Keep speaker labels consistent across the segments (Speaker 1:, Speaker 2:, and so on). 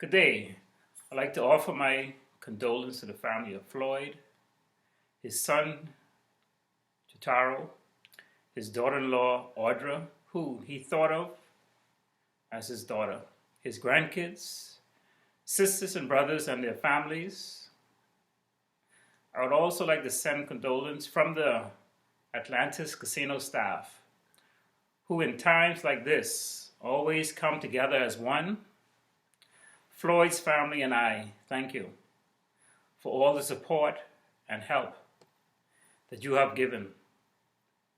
Speaker 1: Good day. I'd like to offer my condolence to the family of Floyd, his son, Jotaro, his daughter-in-law, Audra, who he thought of as his daughter, his grandkids, sisters and brothers and their families. I would also like to send condolence from the Atlantis casino staff, who in times like this always come together as one. Floyd's family and I thank you for all the support and help that you have given.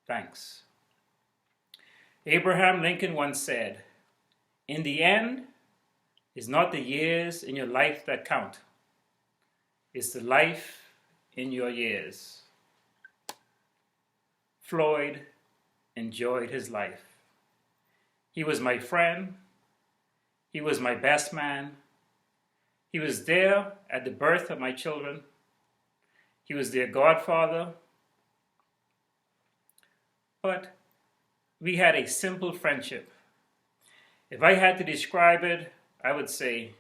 Speaker 1: Thanks. Abraham Lincoln once said, "In the end, it's not the years in your life that count. It's the life in your years." Floyd enjoyed his life. He was my friend. He was my best man. He was there at the birth of my children. He was their godfather. But we had a simple friendship. If I had to describe it, I would say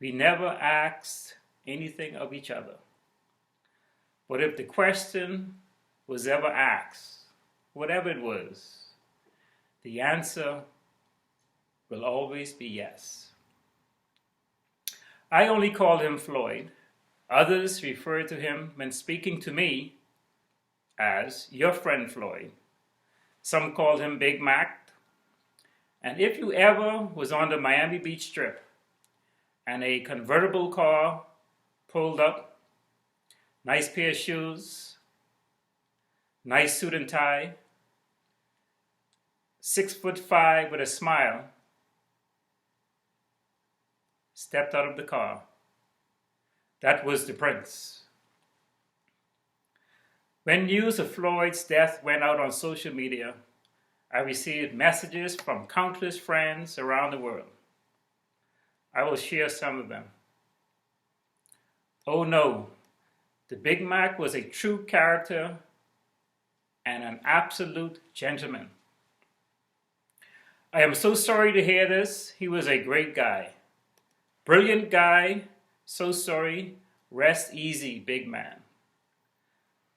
Speaker 1: we never asked anything of each other. But if the question was ever asked, whatever it was, the answer will always be yes. I only called him Floyd. Others referred to him when speaking to me as your friend Floyd. Some called him Big Mac. And if you ever was on the Miami Beach Strip and a convertible car pulled up, nice pair of shoes, nice suit and tie, 6'5" with a smile, stepped out of the car, that was the prince. When news of Floyd's death went out on social media, I received messages from countless friends around the world. I will share some of them. Oh no, the Big Mac was a true character and an absolute gentleman. I am so sorry to hear this. He was a great guy. Brilliant guy. So sorry. Rest easy, big man.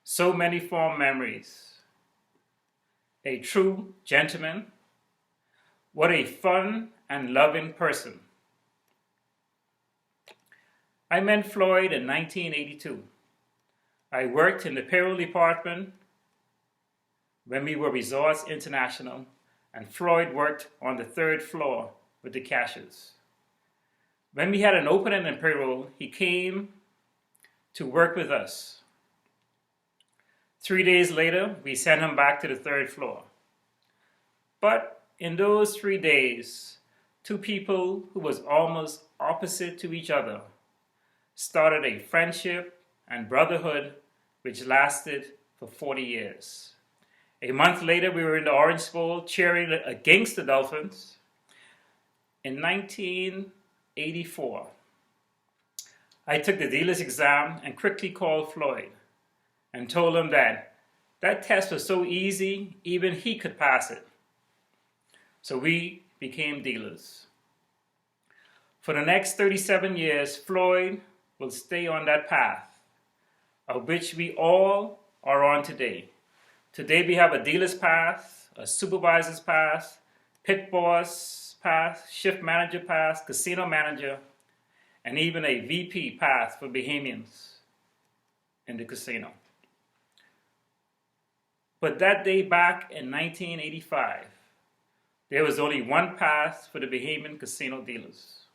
Speaker 1: So many fond memories. A true gentleman. What a fun and loving person. I met Floyd in 1982. I worked in the payroll department when we were Resorts International, and Floyd worked on the third floor with the cashiers. When we had an opening in payroll, he came to work with us. 3 days later, we sent him back to the third floor. But in those 3 days, two people who was almost opposite to each other started a friendship and brotherhood which lasted for 40 years. A month later, we were in the Orange Bowl cheering against the Dolphins. In 1984, I took the dealer's exam and quickly called Floyd and told him that test was so easy, even he could pass it. So we became dealers. For the next 37 years, Floyd will stay on that path, of which we all are on today. Today we have a dealer's path, a supervisor's path, pit boss path, shift manager path, casino manager, and even a VP path for Bahamians in the casino. But that day back in 1985, there was only one path for the Bahamian casino dealers.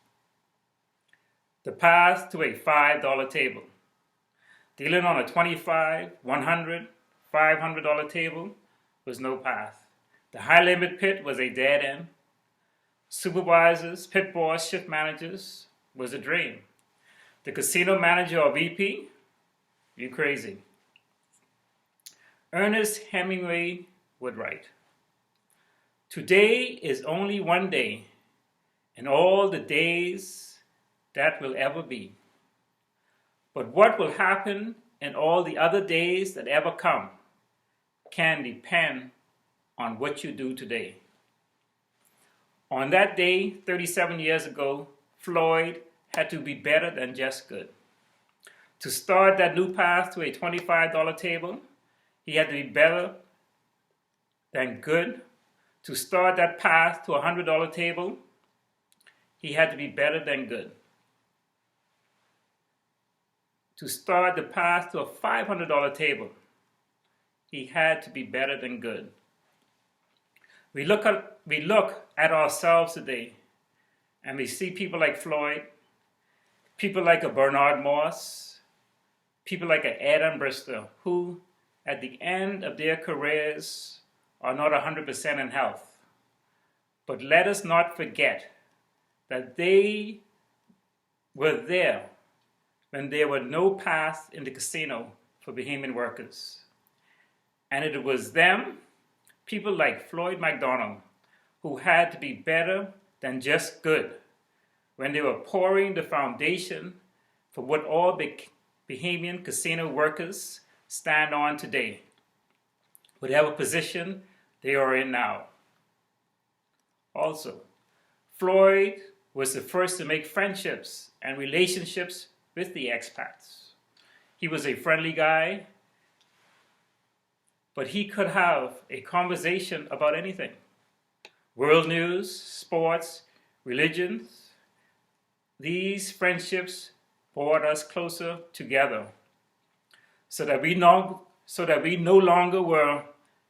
Speaker 1: The path to a $5 table. Dealing on a $25, $100, $500 table was no path. The high limit pit was a dead end. Supervisors, pit boss, shift managers was a dream. The casino manager or VP, you crazy. Ernest Hemingway would write, "Today is only one day, and all the days that will ever be. But what will happen in all the other days that ever come can depend on what you do today." On that day, 37 years ago, Floyd had to be better than just good. To start that new path to a $25 table, he had to be better than good. To start that path to a $100 table, he had to be better than good. To start the path to a $500 table, he had to be better than good. We look at ourselves today, and we see people like Floyd, people like a Bernard Moss, people like a Adam Brister, who at the end of their careers are not 100% in health. But let us not forget that they were there when there were no paths in the casino for Bahamian workers. And it was them, people like Floyd McDonald, who had to be better than just good when they were pouring the foundation for what all Bahamian casino workers stand on today, whatever position they are in now. Also, Floyd was the first to make friendships and relationships with the expats. He was a friendly guy, but he could have a conversation about anything. World news, sports, religions. These friendships brought us closer together so that we no longer were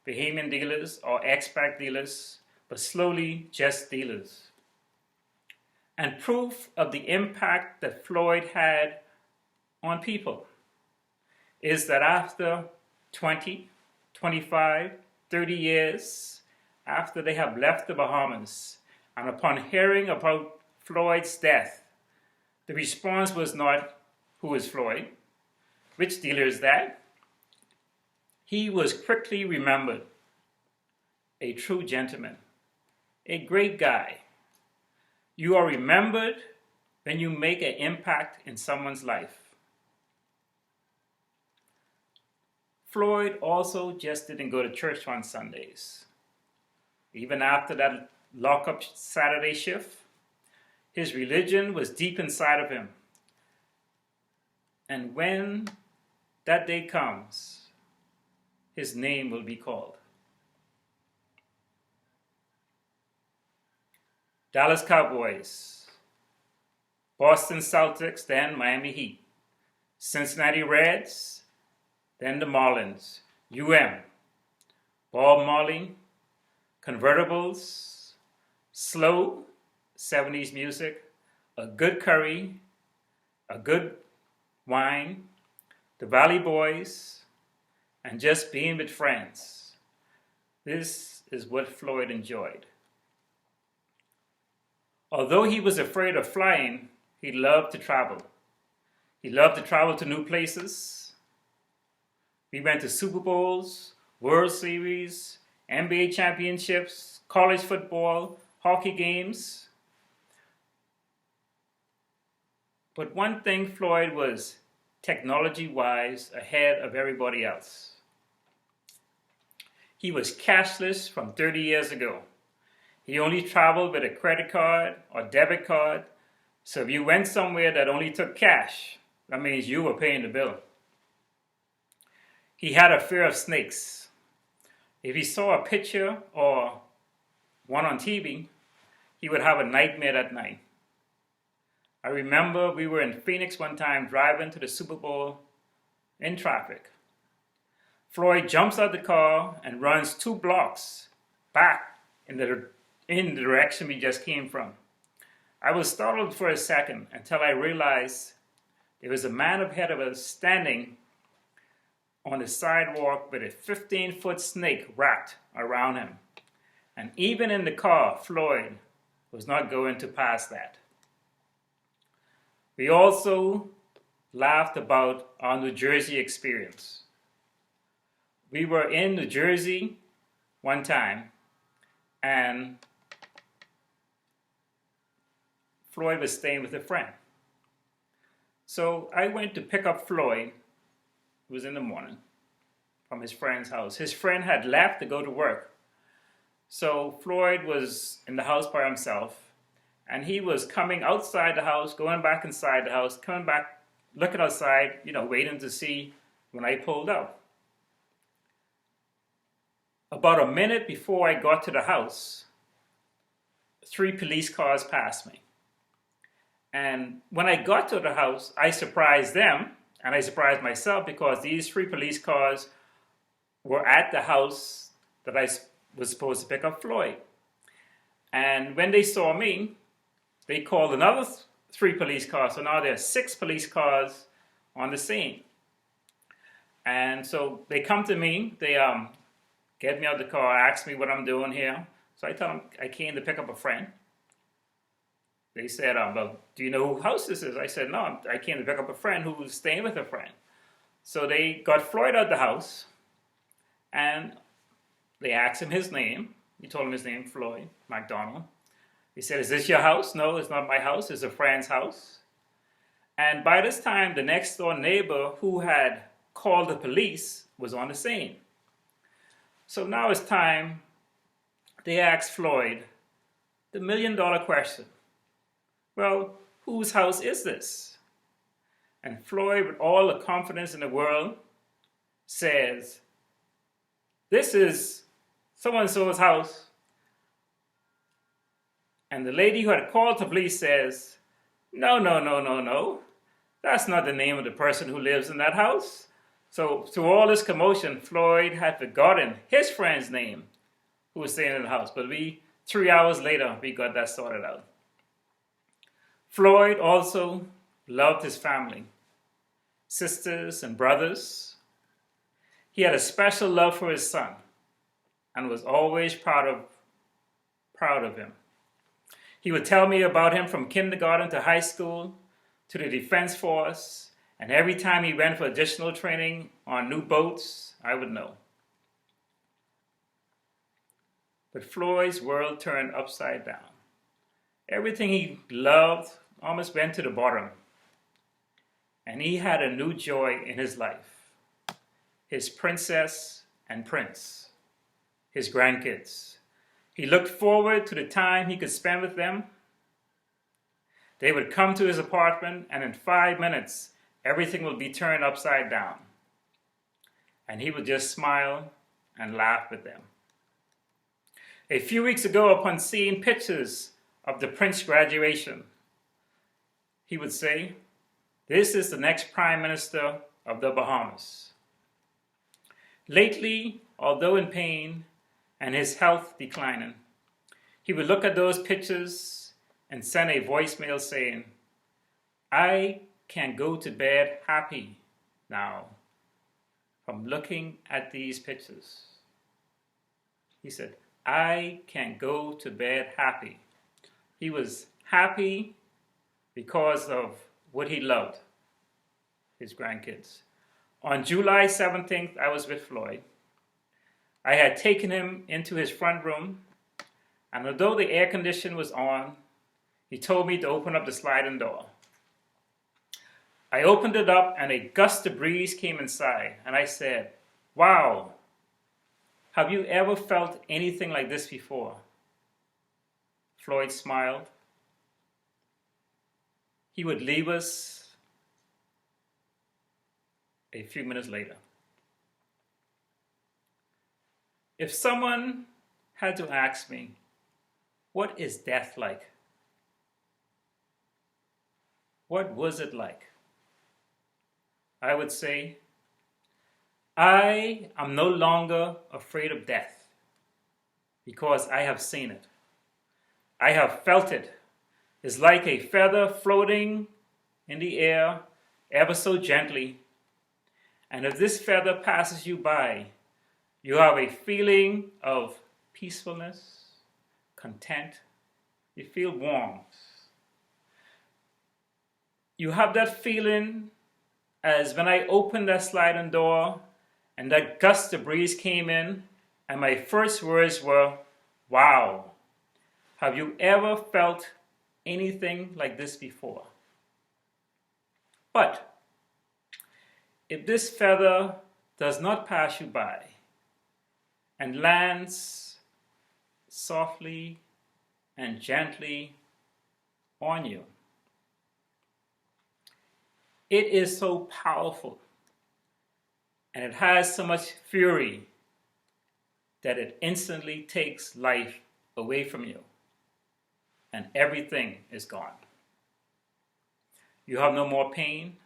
Speaker 1: Bahamian dealers or expat dealers, but slowly just dealers. And proof of the impact that Floyd had on people is that after 20, 25, 30 years after they have left the Bahamas, and upon hearing about Floyd's death, the response was not, "Who is Floyd? Which dealer is that?" He was quickly remembered. A true gentleman, a great guy. You are remembered when you make an impact in someone's life. Floyd also just didn't go to church on Sundays. Even after that lockup Saturday shift, his religion was deep inside of him. And when that day comes, his name will be called. Dallas Cowboys, Boston Celtics, then Miami Heat, Cincinnati Reds, then the Marlins, Bob Marley, convertibles, slow 70s music, a good curry, a good wine, the Valley Boys, and just being with friends. This is what Floyd enjoyed. Although he was afraid of flying, he loved to travel. He loved to travel to new places. We went to Super Bowls, World Series, NBA championships, college football, hockey games. But one thing, Floyd was technology-wise ahead of everybody else. He was cashless from 30 years ago. He only traveled with a credit card or debit card. So if you went somewhere that only took cash, that means you were paying the bill. He had a fear of snakes. If he saw a picture or one on TV, he would have a nightmare that night. I remember we were in Phoenix one time driving to the Super Bowl in traffic. Floyd jumps out the car and runs 2 blocks back in the direction we just came from. I was startled for a second until I realized there was a man ahead of us standing on the sidewalk with a 15-foot snake wrapped around him. And even in the car, Floyd was not going to pass that. We also laughed about our New Jersey experience. We were in New Jersey one time, and Floyd was staying with a friend. So I went to pick up Floyd. It was in the morning from his friend's house. His friend had left to go to work. So Floyd was in the house by himself, And he was coming outside the house, going back inside the house, coming back, looking outside, waiting to see when I pulled up. About a minute before I got to the house, 3 police cars passed me. And when I got to the house, I surprised them, and I surprised myself because these 3 police cars were at the house that I was supposed to pick up Floyd. And when they saw me, they called another 3 police cars. So now there are 6 police cars on the scene. And so they come to me, they get me out of the car, ask me what I'm doing here. So I tell them I came to pick up a friend. They said, well, do you know whose house this is? I said, no, I came to pick up a friend who was staying with a friend. So they got Floyd out of the house, and they asked him his name. He told them his name, Floyd McDonald. He said, is this your house? No, it's not my house. It's a friend's house. And by this time, the next door neighbor who had called the police was on the scene. So now it's time. They asked Floyd the $1 million question. Well, whose house is this? And Floyd, with all the confidence in the world, says, this is so-and-so's house. And the lady who had called the police says, no. That's not the name of the person who lives in that house. So through all this commotion, Floyd had forgotten his friend's name who was staying in the house. But 3 hours later, we got that sorted out. Floyd also loved his family, sisters and brothers. He had a special love for his son and was always proud of him. He would tell me about him from kindergarten to high school to the Defense Force, and every time he went for additional training on new boats, I would know. But Floyd's world turned upside down. Everything he loved almost went to the bottom. And he had a new joy in his life. His princess and prince. His grandkids. He looked forward to the time he could spend with them. They would come to his apartment, and in 5 minutes, everything would be turned upside down. And he would just smile and laugh with them. A few weeks ago, upon seeing pictures of the prince's graduation, he would say, this is the next Prime Minister of the Bahamas. Lately, although in pain and his health declining, he would look at those pictures and send a voicemail saying, I can go to bed happy now from looking at these pictures. He said, I can go to bed happy. He was happy because of what he loved, his grandkids. On July 17th, I was with Floyd. I had taken him into his front room, and although the air conditioner was on, he told me to open up the sliding door. I opened it up, and a gust of breeze came inside, and I said, wow, have you ever felt anything like this before? Floyd smiled. He would leave us a few minutes later. If someone had to ask me, what is death like? What was it like? I would say, I am no longer afraid of death because I have seen it. I have felt it. It's like a feather floating in the air ever so gently. And if this feather passes you by, you have a feeling of peacefulness, content. You feel warm. You have that feeling as when I opened that sliding door and that gust of breeze came in, and my first words were, wow, have you ever felt anything like this before? But if this feather does not pass you by and lands softly and gently on you. It is so powerful, and it has so much fury that it instantly takes life away from you, and everything is gone. You have no more pain.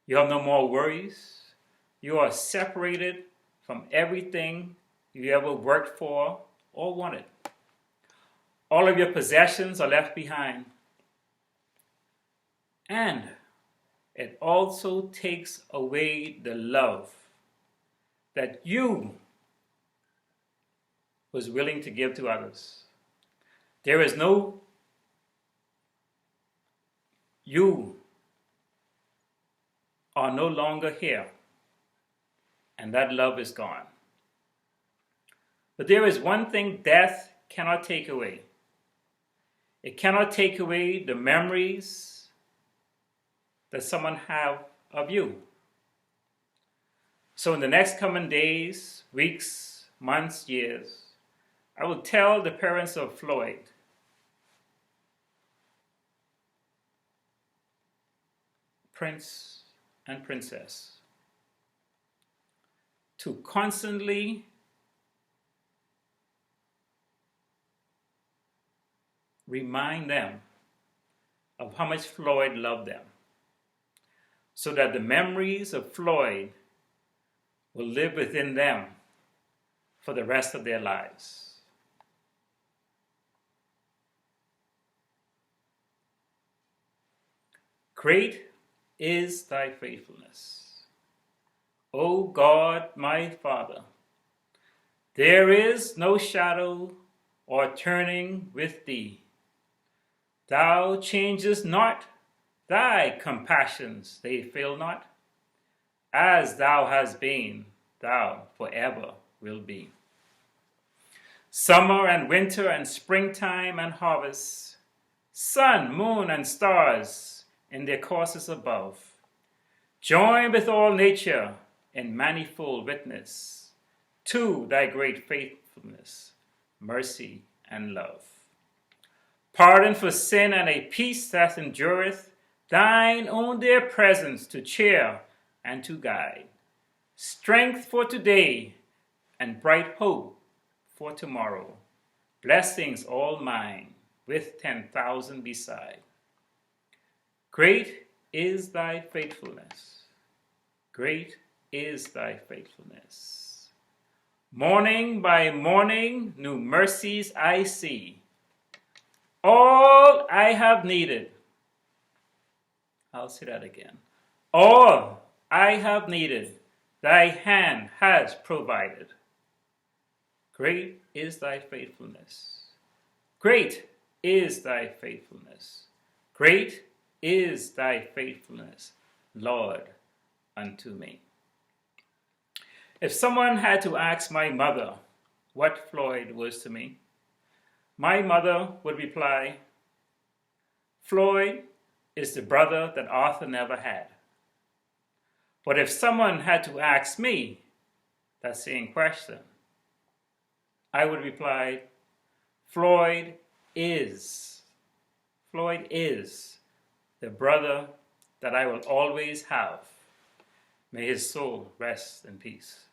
Speaker 1: You have no more worries. You are separated from everything you ever worked for or wanted. All of your possessions are left behind. And it also takes away the love that you was willing to give to others. There is no you are no longer here, and that love is gone. But there is one thing death cannot take away. It cannot take away the memories that someone have of you. So in the next coming days, weeks, months, years, I will tell the parents of Floyd Prince and Princess to constantly remind them of how much Floyd loved them, so that the memories of Floyd will live within them for the rest of their lives. Great is thy faithfulness, O God my Father. There is no shadow or turning with thee. Thou changest not, thy compassions, they fail not. As thou hast been, thou forever will be. Summer and winter and springtime and harvest, sun, moon, and stars in their courses above, join with all nature in manifold witness to thy great faithfulness, mercy, and love. Pardon for sin and a peace that endureth, thine own dear presence to cheer and to guide, strength for today and bright hope for tomorrow, blessings all mine with 10,000 beside. Great is thy faithfulness. Great is thy faithfulness. Morning by morning, new mercies I see. All I have needed, I'll say that again. All I have needed, thy hand has provided. Great is thy faithfulness. Great is thy faithfulness. Great is thy faithfulness, Lord, unto me. If someone had to ask my mother what Floyd was to me, my mother would reply, Floyd is the brother that Arthur never had. But if someone had to ask me that same question, I would reply, Floyd is the brother that I will always have. May his soul rest in peace.